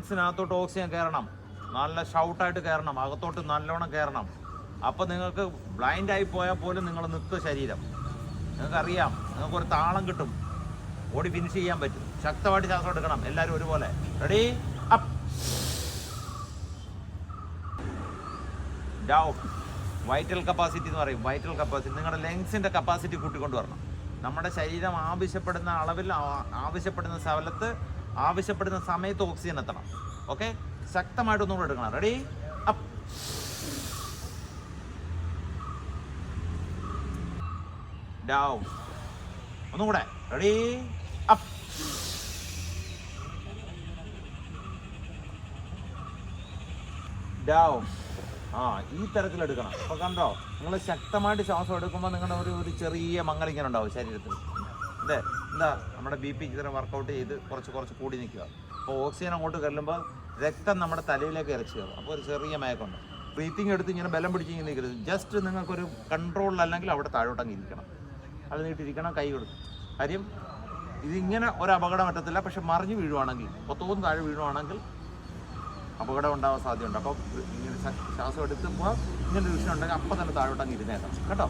ലെങ്സിനകത്തോട്ട് oxygen കയറണം, നല്ല ഷൗട്ടായിട്ട് കയറണം, അകത്തോട്ട് നല്ലോണം കയറണം. അപ്പോൾ നിങ്ങൾക്ക് ബ്ലൈൻഡായി പോയാൽ പോലും നിങ്ങൾ നിൽക്കുക ശരീരം, നിങ്ങൾക്കറിയാം, നിങ്ങൾക്കൊരു താളം കിട്ടും, ഓടി ഫിനിഷ് ചെയ്യാൻ പറ്റും. ശക്തമായിട്ട് ശ്വാസം എടുക്കണം എല്ലാവരും ഒരുപോലെ. Ready, up, down. Vital capacity എന്ന് പറയും. വൈറ്റൽ കപ്പാസിറ്റി, നിങ്ങളുടെ ലെങ്സിൻ്റെ കപ്പാസിറ്റി കൂട്ടിക്കൊണ്ട് വരണം. നമ്മുടെ ശരീരം ആവശ്യപ്പെടുന്ന അളവിൽ, ആവശ്യപ്പെടുന്ന സ്ഥലത്ത്, ആവശ്യപ്പെടുന്ന സമയത്ത് ഓക്സിജൻ എത്തണം. ഓക്കെ, ശക്തമായിട്ടൊന്നും കൂടെ എടുക്കണം. Ready, up, down. ഒന്നും കൂടെ. Ready, up, down. ഈ തരത്തിലെടുക്കണം. അപ്പോൾ കണ്ടോ, നിങ്ങൾ ശക്തമായിട്ട് ശ്വാസം എടുക്കുമ്പോൾ നിങ്ങളുടെ ഒരു ചെറിയ മങ്ങലിങ്ങനെ ഉണ്ടാവും ശരീരത്തിൽ. എന്താ നമ്മുടെ BP ഇങ്ങനെ വർക്കൗട്ട് ചെയ്ത് കുറച്ച് കൂടി നിൽക്കുക. അപ്പോൾ ഓക്സിജൻ അങ്ങോട്ട് കയറുമ്പോൾ രക്തം നമ്മുടെ തലയിലേക്ക് ഇറച്ചി കയറും. അപ്പോൾ ഒരു ചെറിയ മയക്കുണ്ട്. ബ്രീത്തിങ് എടുത്ത് ഇങ്ങനെ ബലം പിടിച്ച് ഇങ്ങനെ നിൽക്കരുത്. ജസ്റ്റ് നിങ്ങൾക്കൊരു കൺട്രോളിലല്ലെങ്കിൽ അവിടെ താഴോട്ടങ്ങ് ഇരിക്കണം. അത് നീട്ടിരിക്കണം, കൈ കൊടുക്കും. കാര്യം ഇതിങ്ങനെ ഒരു അപകടം പറ്റത്തില്ല. പക്ഷെ മറിഞ്ഞ് വീഴുവാണെങ്കിൽ, പൊത്തോന്ന് താഴെ വീഴുവാണെങ്കിൽ അപകടം ഉണ്ടാവാൻ സാധ്യതയുണ്ട്. അപ്പോൾ ഇങ്ങനെ ശ്വാസം എടുക്കുമ്പോൾ ഇങ്ങനെ ഒരു വിഷയം ഉണ്ടെങ്കിൽ അപ്പം തന്നെ താഴോട്ടങ്ങ് ഇരുന്നേക്കാം കേട്ടോ.